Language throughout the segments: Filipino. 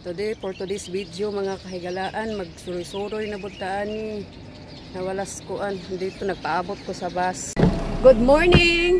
For today's video mga kahigalaan, magsuroy-suroy na butaan ni nawalas kuan. Dito nagpaabot ko sa bus. Good morning!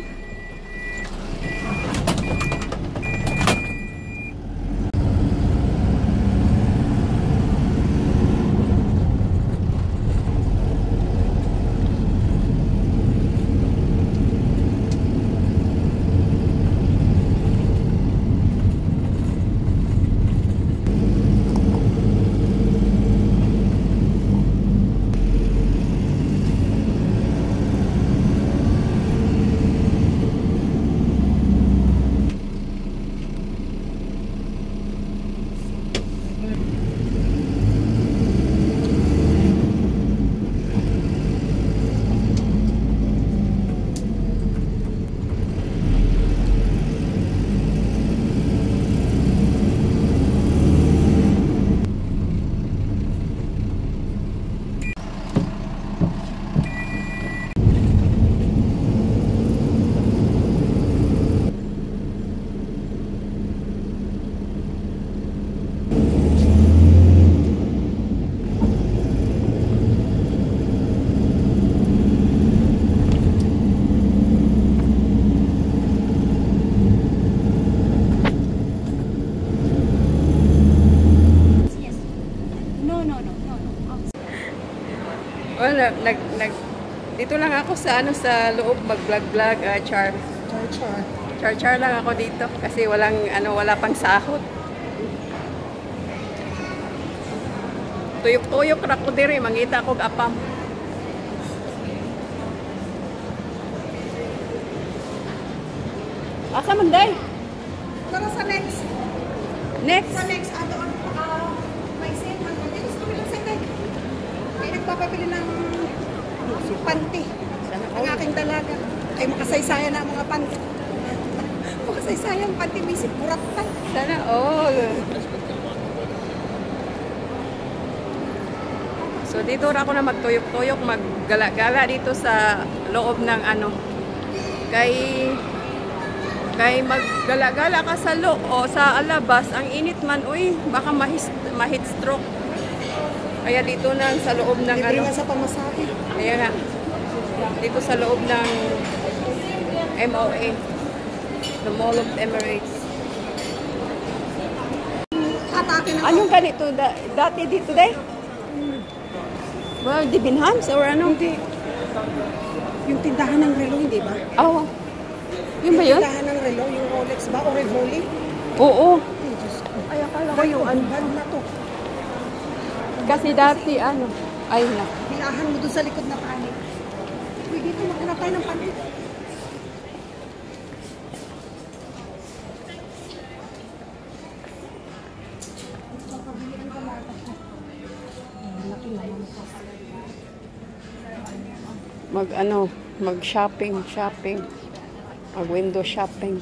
Well, dito lang ako sa sa loob mag-vlog char lang ako dito kasi wala pang sahod. Tuyok-tuyok ra ko diri mangita ko apam. Asa man day? Pero sa next. Sa next adoon may sale man dito sa kabilang side. May nagpapabili ng panty. Ang aking dalaga. Ay makasaysayan na ang mga panty. Makasaysayan panty bisip buratay. Sana all. So dito ra ako na magtuyok-tuyok, maggala-gala dito sa loob ng kay maggala-gala ka sa loob o sa alabas, ang init man, baka ma-heat stroke. Kaya dito na sa loob ng libre nga sa pamasahe. Ayan nga. Dito sa loob ng MOA, the Mall of Emirates. Anong ganito? Dati dito day? Well, di Binhams or ano? Hindi. Yung tindahan ng relo, hindi ba? Oo. Yun ba yun? Yung tindahan ng relo, yung Rolex ba o Revoli? Oo. Ay, akala ko yung ano na to. Kasi dati ay na. Bilahan mo doon sa likod na panik. Uy, dito maghanap tayo ng panik. Mag-shopping, mag window shopping.